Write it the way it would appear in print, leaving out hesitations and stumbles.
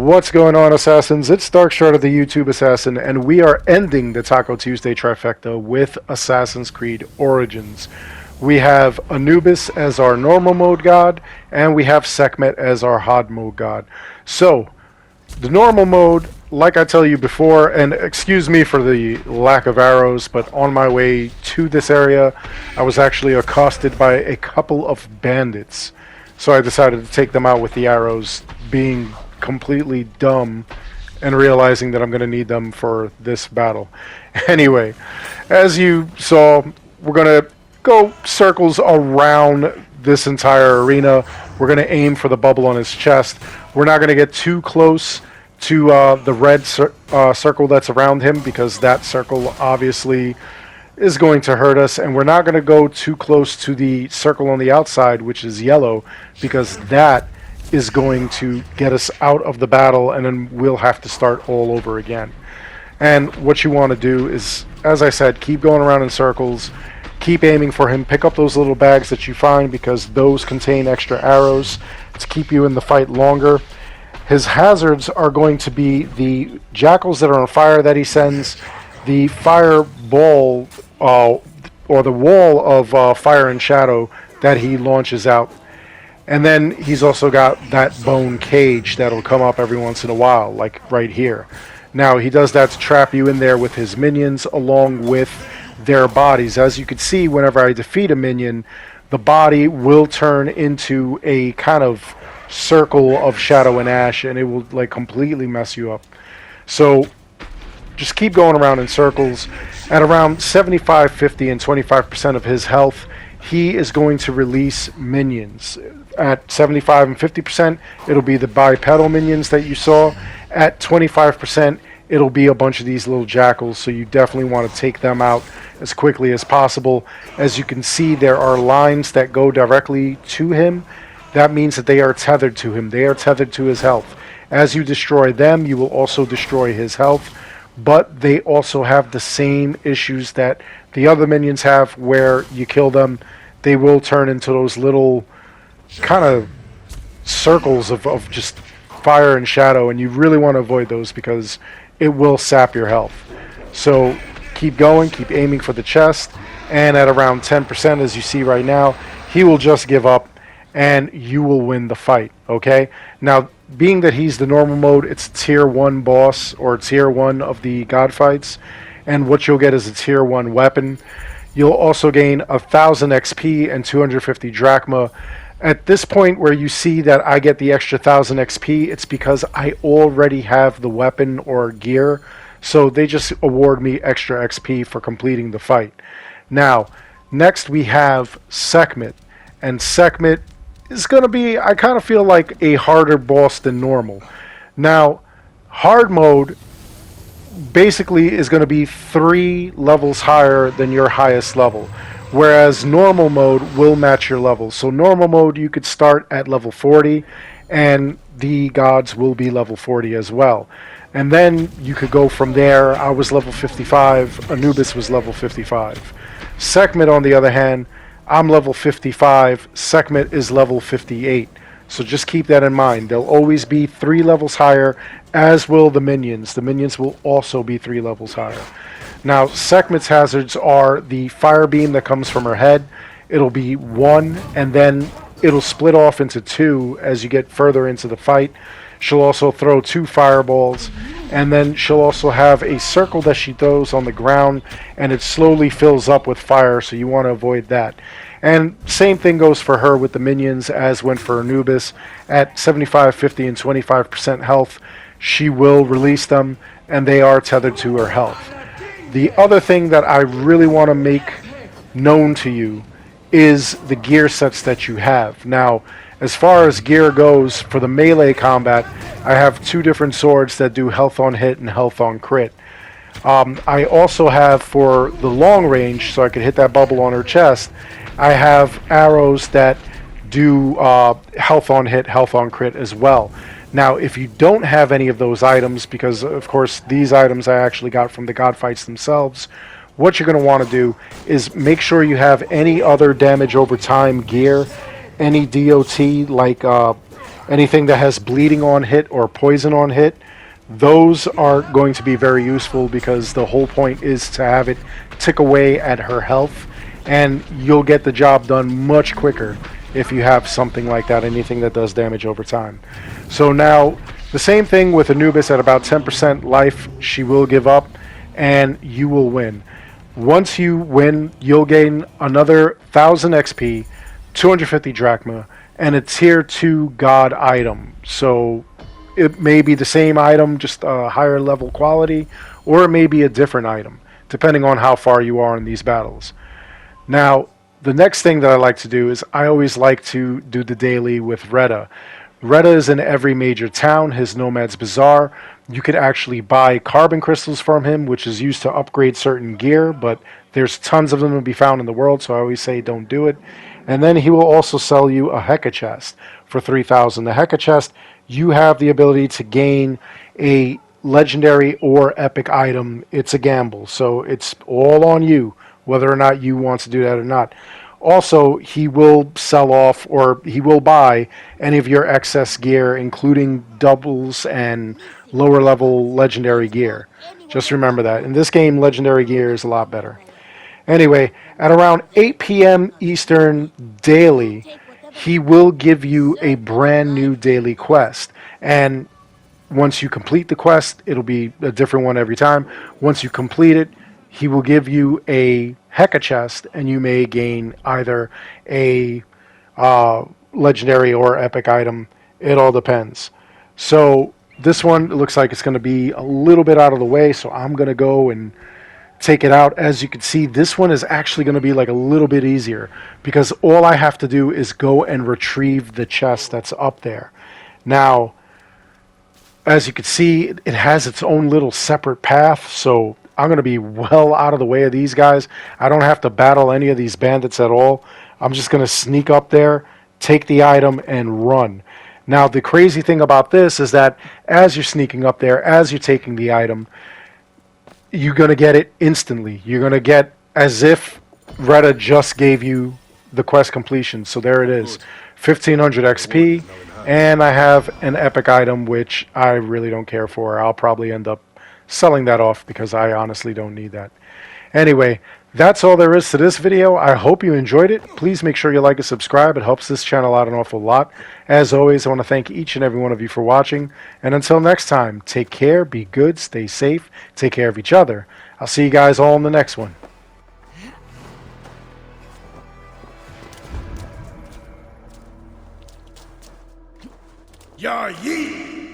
What's going on, Assassins? It's Darkshard of the YouTube Assassin, and we are ending the Taco Tuesday Trifecta with Assassin's Creed Origins. We have Anubis as our normal mode god, and we have Sekhmet as our hard mode god. So, the normal mode, like I tell you before, and excuse me for the lack of arrows, but on my way to this area, I was actually accosted by a couple of bandits. So I decided to take them out with the arrows, being completely dumb and realizing that I'm going to need them for this battle. Anyway, as you saw, we're going to go circles around this entire arena. We're going to aim for the bubble on his chest. We're not going to get too close to the red circle that's around him, because that circle obviously is going to hurt us, and we're not going to go too close to the circle on the outside, which is yellow, because that is going to get us out of the battle, and then we'll have to start all over again. And what you want to do is, as I said, keep going around in circles, keep aiming for him, pick up those little bags that you find, because those contain extra arrows to keep you in the fight longer. His hazards are going to be the jackals that are on fire that he sends, the fireball or the wall of fire and shadow that he launches out. And then he's also got that bone cage that'll come up every once in a while, like right here. Now, he does that to trap you in there with his minions along with their bodies. As you can see, whenever I defeat a minion, the body will turn into a kind of circle of shadow and ash, and it will like completely mess you up. So just keep going around in circles. At around 75, 50, and 25% of his health, he is going to release minions. At 75 and 50%, it'll be the bipedal minions that you saw. At 25%, it'll be a bunch of these little jackals, so you definitely want to take them out as quickly as possible. As you can see, there are lines that go directly to him. That means that they are tethered to him. They are tethered to his health. As you destroy them, you will also destroy his health, but they also have the same issues that the other minions have, where you kill them, they will turn into those little kind of circles of just fire and shadow, and you really want to avoid those because it will sap your health. So keep going, keep aiming for the chest, and at around 10%, as you see right now, he will just give up and you will win the fight. Okay, now being that he's the normal mode, it's tier 1 boss, or tier 1 of the god fights, and what you'll get is a tier 1 weapon. You'll also gain 1000 XP and 250 drachma. At this point where you see that I get the extra 1000 XP, it's because I already have the weapon or gear, so they just award me extra XP for completing the fight. Now, next we have Sekhmet, and Sekhmet is going to be, I kind of feel like, a harder boss than normal. Now, hard mode basically is going to be 3 levels higher than your highest level, whereas normal mode will match your level. So normal mode, you could start at level 40, and the gods will be level 40 as well. And then you could go from there. I was level 55, Anubis was level 55. Sekhmet, on the other hand, I'm level 55, Sekhmet is level 58. So just keep that in mind. They'll always be 3 levels higher, as will the minions. The minions will also be 3 levels higher. Now, Sekhmet's hazards are the fire beam that comes from her head. It'll be 1, and then it'll split off into 2 as you get further into the fight. She'll also throw 2 fireballs, and then she'll also have a circle that she throws on the ground, and it slowly fills up with fire, so you want to avoid that. And same thing goes for her with the minions as went for Anubis. At 75, 50, and 25% health, she will release them, and they are tethered to her health. The other thing that I really want to make known to you is the gear sets that you have. Now, as far as gear goes, for the melee combat, I have 2 different swords that do health on hit and health on crit. I also have, for the long range, so I could hit that bubble on her chest, I have arrows that do health on hit, health on crit as well. Now, if you don't have any of those items, because of course these items I actually got from the god fights themselves, what you're going to want to do is make sure you have any other damage over time gear, any DOT like anything that has bleeding on hit or poison on hit, those are going to be very useful because the whole point is to have it tick away at her health, and you'll get the job done much quicker if you have something like that, anything that does damage over time. So now, the same thing with Anubis at about 10% life, she will give up, and you will win. Once you win, you'll gain another 1000 XP, 250 drachma, and a tier 2 god item. So it may be the same item, just a higher level quality, or it may be a different item, depending on how far you are in these battles. Now, the next thing that I like to do is I always like to do the daily with Reda. Reda is in every major town, his Nomad's Bazaar. You could actually buy carbon crystals from him, which is used to upgrade certain gear, but there's tons of them to be found in the world, so I always say don't do it. And then he will also sell you a Heka chest for 3,000. The Heka chest, you have the ability to gain a legendary or epic item. It's a gamble, so it's all on you whether or not you want to do that or not. Also, he will sell off or he will buy any of your excess gear, including doubles and lower level legendary gear. Just remember that. In this game, legendary gear is a lot better. Anyway, at around 8 p.m. Eastern daily, he will give you a brand new daily quest. And once you complete the quest, it'll be a different one every time. Once you complete it, he will give you a Heka chest, and you may gain either a legendary or epic item. It all depends. So this one looks like it's going to be a little bit out of the way, so I'm going to go and take it out. As you can see, this one is actually going to be like a little bit easier because all I have to do is go and retrieve the chest that's up there. Now, as you can see, it has its own little separate path, so I'm going to be well out of the way of these guys. I don't have to battle any of these bandits at all. I'm just going to sneak up there, take the item, and run. Now, the crazy thing about this is that as you're sneaking up there, as you're taking the item, you're going to get it instantly. You're going to get as if Reda just gave you the quest completion. So there it is, 1500 XP, and I have an epic item, which I really don't care for. I'll probably end up selling that off because I honestly don't need that. Anyway, that's all there is to this video. I hope you enjoyed it. Please make sure you like and subscribe. It helps this channel out an awful lot. As always, I want to thank each and every one of you for watching. And until next time, take care, be good, stay safe, take care of each other. I'll see you guys all in the next one. Yar yee!